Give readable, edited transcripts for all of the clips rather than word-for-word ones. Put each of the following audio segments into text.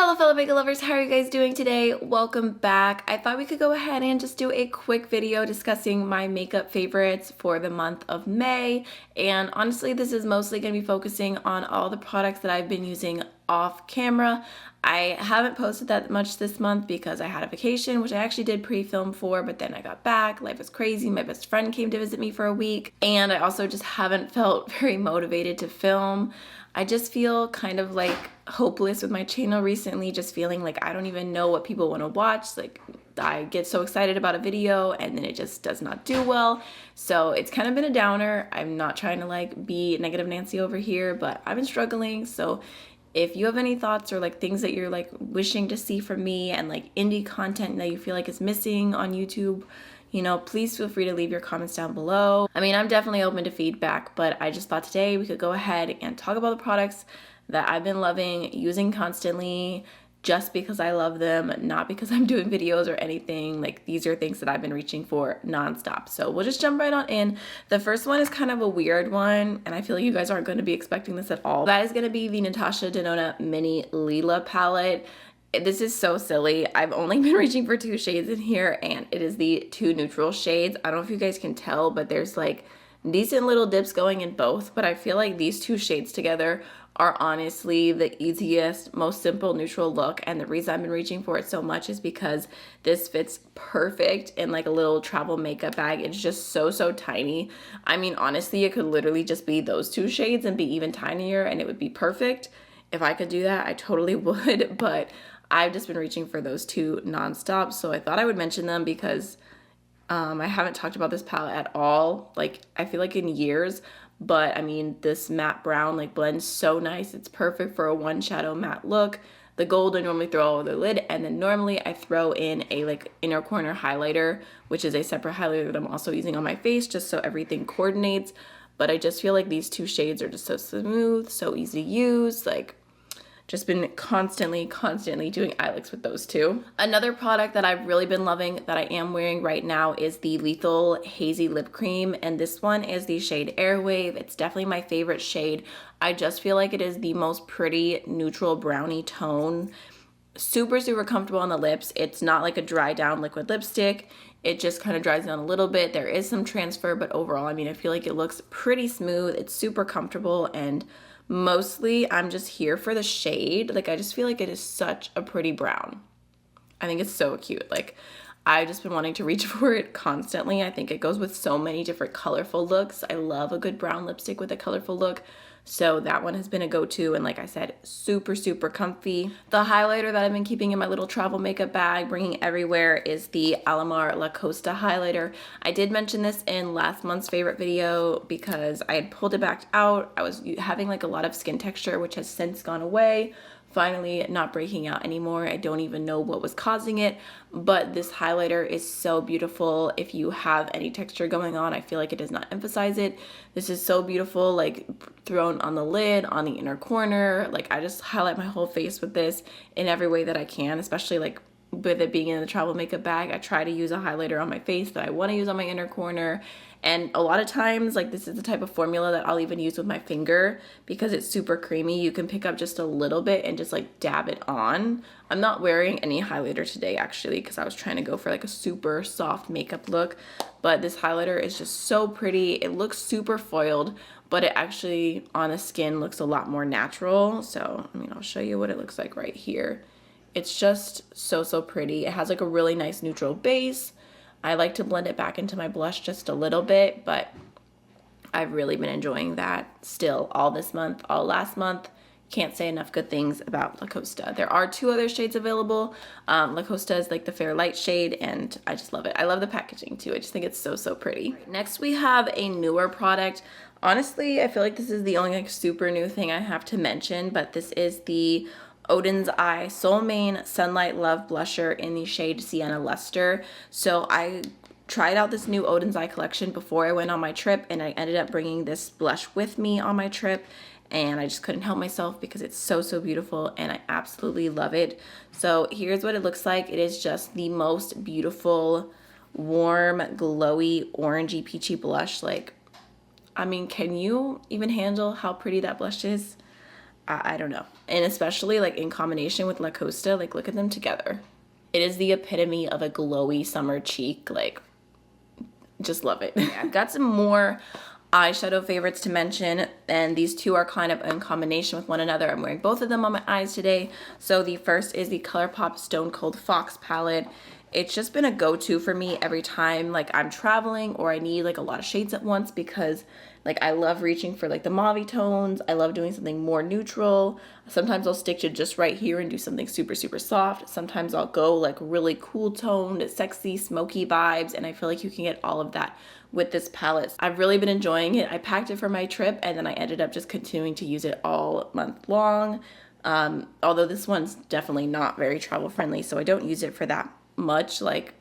Hello fellow makeup lovers, how are you guys doing today? Welcome back. I thought we could go ahead and just do a quick video discussing my makeup favorites for the month of May. And honestly, this is mostly going to be focusing on all the products that I've been using off camera. I haven't posted that much this month because I had a vacation, which I actually did pre-film for, but then I got back. Life was crazy. My best friend came to visit me for a week, and I also just haven't felt very motivated to film. I just feel kind of like hopeless with my channel recently, just feeling like I don't even know what people want to watch. Like, I get so excited about a video and then it just does not do well. So it's kind of been a downer. I'm not trying to like be negative Nancy over here, but I've been struggling. So if you have any thoughts or like things that you're like wishing to see from me and like indie content that you feel like is missing on YouTube, you know, please feel free to leave your comments down below. I mean, I'm definitely open to feedback, but I just thought today we could go ahead and talk about the products that I've been loving, using constantly, just because I love them, not because I'm doing videos or anything. Like, these are things that I've been reaching for nonstop. So we'll just jump right on in. The first one is kind of a weird one, and I feel like you guys aren't going to be expecting this at all. That is going to be the Natasha Denona Mini Lila palette. This is so silly. I've only been reaching for 2 shades in here, and it is the 2 neutral shades. I don't know if you guys can tell, but there's like decent little dips going in both, but I feel like these 2 shades together are honestly the easiest, most simple neutral look. And the reason I've been reaching for it so much is because this fits perfect in like a little travel makeup bag. It's just so tiny. I mean, honestly, it could literally just be those 2 shades and be even tinier, and it would be perfect. If I could do that, I totally would, but I've just been reaching for those 2 nonstop, so I thought I would mention them because I haven't talked about this palette at all, like I feel like in years. But I mean, this matte brown like blends so nice. It's perfect for a one shadow matte look. The gold I normally throw over the lid, and then normally I throw in a like inner corner highlighter, which is a separate highlighter that I'm also using on my face just so everything coordinates. But I just feel like these 2 shades are just so smooth, so easy to use. Like, just been constantly doing eye looks with those 2. Another product that I've really been loving that I am wearing right now is the Lethal Hazy Lip Cream, and this one is the shade Airwave. It's definitely my favorite shade. I just feel like it is the most pretty neutral brownie tone. Super comfortable on the lips. It's not like a dry down liquid lipstick. It just kind of dries down a little bit. There is some transfer, but overall, I mean, I feel like it looks pretty smooth. It's super comfortable, and mostly I'm just here for the shade. Like, I just feel like it is such a pretty brown. I think it's so cute. Like, I've just been wanting to reach for it constantly. I think it goes with so many different colorful looks. I love a good brown lipstick with a colorful look. So that one has been a go-to, and like I said, super comfy. The highlighter that I've been keeping in my little travel makeup bag, bringing everywhere, is the Alamar La Costa highlighter. I did mention this in last month's favorite video because I had pulled it back out. I was having like a lot of skin texture, which has since gone away. Finally not breaking out anymore. I don't even know what was causing it, but this highlighter is so beautiful. If you have any texture going on, I feel like it does not emphasize it. This is so beautiful, like thrown on the lid, on the inner corner. Like, I just highlight my whole face with this in every way that I can, especially like with it being in the travel makeup bag. I try to use a highlighter on my face that I want to use on my inner corner. And a lot of times, like, this is the type of formula that I'll even use with my finger because it's super creamy. You can pick up just a little bit and just like dab it on. I'm not wearing any highlighter today actually because I was trying to go for like a super soft makeup look, but this highlighter is just so pretty. It looks super foiled, but it actually on the skin looks a lot more natural. So, I mean, I'll show you what it looks like right here. It's just so pretty. It has like a really nice neutral base. I like to blend it back into my blush just a little bit, but I've really been enjoying that still all this month, all last month. Can't say enough good things about La Costa. There are 2 other shades available. La Costa is like the fair light shade, and I just love it. I love the packaging too. I just think it's so pretty. Next, we have a newer product. Honestly, I feel like this is the only like super new thing I have to mention, but this is the Oden's Eye Soul Mane Sunlight Love Blusher in the shade Sienna Luster. So I tried out this new Oden's Eye collection before I went on my trip, and I ended up bringing this blush with me on my trip, and I just couldn't help myself because it's so beautiful, and I absolutely love it. So here's what it looks like. It is just the most beautiful, warm, glowy, orangey, peachy blush. Like, I mean, can you even handle how pretty that blush is? I don't know. And especially like in combination with La Costa, like look at them together. It is the epitome of a glowy summer cheek, like just love it. I've got some more eyeshadow favorites to mention, and these two are kind of in combination with one another. I'm wearing both of them on my eyes today. So the first is the Colourpop Stone Cold Fox palette. It's just been a go-to for me every time like I'm traveling or I need like a lot of shades at once, because like I love reaching for like the mauve tones. I love doing something more neutral. Sometimes I'll stick to just right here and do something super, super soft. Sometimes I'll go like really cool toned, sexy, smoky vibes, and I feel like you can get all of that with this palette. I've really been enjoying it. I packed it for my trip and then I ended up just continuing to use it all month long. Although this one's definitely not very travel friendly, so I don't use it for that much, like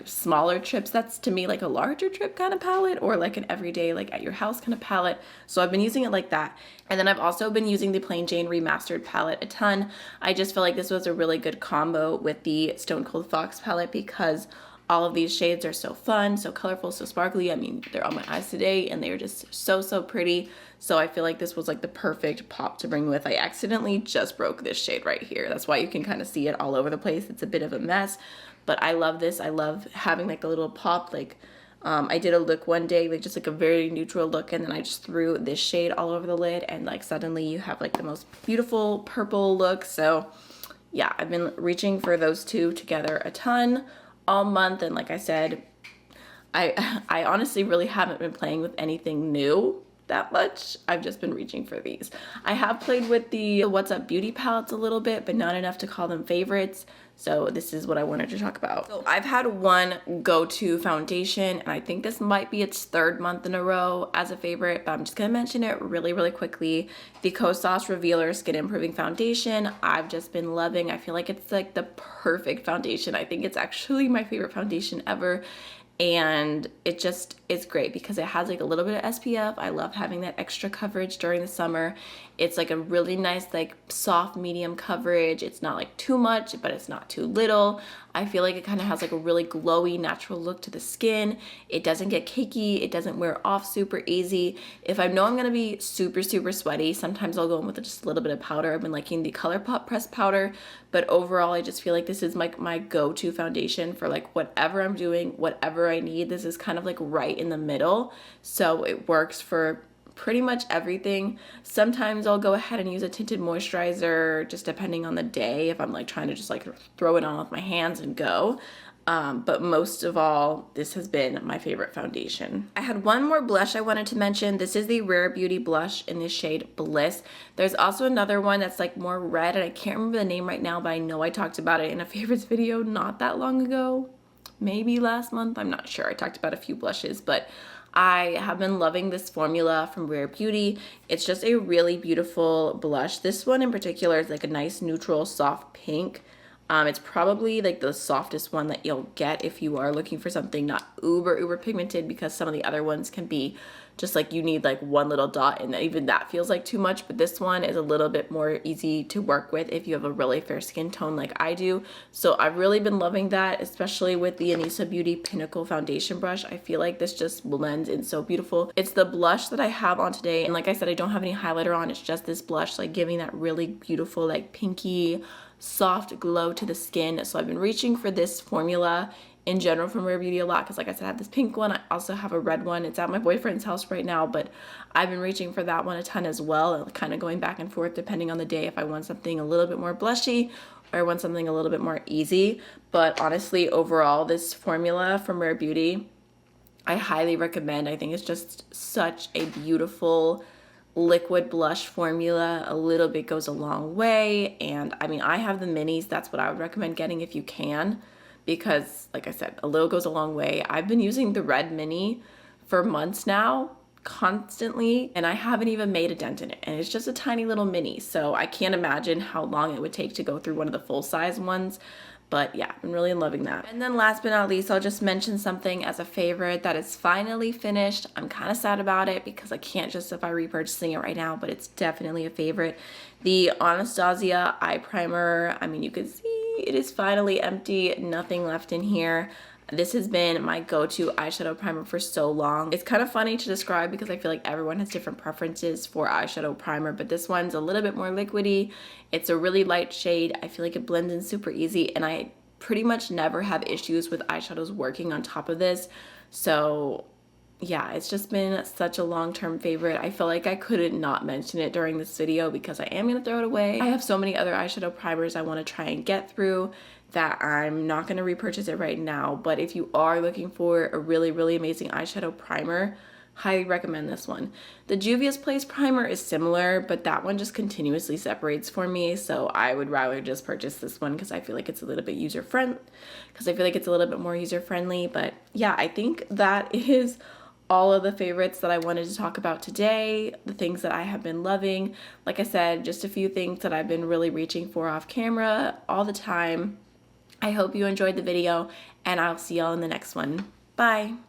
smaller trips. That's to me like a larger trip kind of palette, or like an everyday like at your house kind of palette. So I've been using it like that. And then I've also been using the Plain Jane Remastered palette a ton. I just feel like this was a really good combo with the Stone Cold Fox palette, because all of these shades are so fun, so colorful, so sparkly. I mean, they're on my eyes today and they're just so, so pretty. So I feel like this was like the perfect pop to bring with. I accidentally just broke this shade right here. That's why you can kind of see it all over the place. It's a bit of a mess, but I love this. I love having like a little pop. Like I did a look one day, like just like a very neutral look, and then I just threw this shade all over the lid, and like suddenly you have like the most beautiful purple look. So yeah, I've been reaching for those two together a ton all month. And like I said, I honestly really haven't been playing with anything new that much. I've just been reaching for these. I have played with the What's Up Beauty palettes a little bit, but not enough to call them favorites. So this is what I wanted to talk about. So I've had one go-to foundation, and I think this might be its third month in a row as a favorite, but I'm just gonna mention it really, really quickly. The Costa Revealer Skin Improving Foundation, I've just been loving. I feel like it's like the perfect foundation. I think it's actually my favorite foundation ever. And it's great because it has like a little bit of SPF. I love having that extra coverage during the summer. It's like a really nice like soft medium coverage. It's not like too much, but it's not too little. I feel like it kind of has like a really glowy natural look to the skin. It doesn't get cakey. It doesn't wear off super easy. If I know I'm gonna be super, super sweaty, sometimes I'll go in with just a little bit of powder. I've been liking the Colourpop pressed powder, but overall I just feel like this is like my go-to foundation for like whatever I'm doing, whatever I need. This is kind of like right in the middle, so it works for pretty much everything. Sometimes I'll go ahead and use a tinted moisturizer, just depending on the day, if I'm like trying to just like throw it on with my hands and go. But most of all, this has been my favorite foundation. I had one more blush I wanted to mention. This is the Rare Beauty blush in the shade Bliss. There's also another one that's like more red, and I can't remember the name right now, but I know I talked about it in a favorites video not that long ago. Maybe last month, I'm not sure. I talked about a few blushes, but I have been loving this formula from Rare Beauty. It's just a really beautiful blush. This one in particular is like a nice neutral soft pink. It's probably like the softest one that you'll get if you are looking for something not uber pigmented, because some of the other ones can be just like you need like one little dot, and even that feels like too much. But this one is a little bit more easy to work with if you have a really fair skin tone like I do. So I've really been loving that, especially with the Anastasia Beauty Pinnacle foundation brush. I feel like this just blends in so beautiful. It's the blush that I have on today, and like I said, I don't have any highlighter on. It's just this blush, like giving that really beautiful like pinky soft glow to the skin. So I've been reaching for this formula in general from Rare Beauty a lot, because like I said, I have this pink one. I also have a red one. It's at my boyfriend's house right now, but I've been reaching for that one a ton as well, and kind of going back and forth depending on the day if I want something a little bit more blushy or I want something a little bit more easy. But honestly, overall, this formula from Rare Beauty, I highly recommend. I think it's just such a beautiful liquid blush formula. A little bit goes a long way, and I mean, I have the minis. That's what I would recommend getting if you can, because like I said, a little goes a long way. I've been using the red mini for months now, constantly, and I haven't even made a dent in it, and it's just a tiny little mini, so I can't imagine how long it would take to go through one of the full-size ones. But yeah, I'm really loving that. And then last but not least, I'll just mention something as a favorite that is finally finished. I'm kind of sad about it because I can't justify repurchasing it right now, but it's definitely a favorite. The Anastasia Eye Primer. I mean, you can see it is finally empty, nothing left in here. This has been my go-to eyeshadow primer for so long. It's kind of funny to describe because I feel like everyone has different preferences for eyeshadow primer, but this one's a little bit more liquidy. It's a really light shade. I feel like it blends in super easy, and I pretty much never have issues with eyeshadows working on top of this. So yeah, it's just been such a long-term favorite. I feel like I couldn't not mention it during this video because I am gonna throw it away. I have so many other eyeshadow primers I want to try and get through that I'm not gonna repurchase it right now. But if you are looking for a really, really amazing eyeshadow primer, highly recommend this one. The Juvia's Place primer is similar, but that one just continuously separates for me, so I would rather just purchase this one because I feel like it's a little bit more user-friendly. But yeah, I think that is all of the favorites that I wanted to talk about today, the things that I have been loving. Like I said, just a few things that I've been really reaching for off camera all the time. I hope you enjoyed the video, and I'll see y'all in the next one. Bye!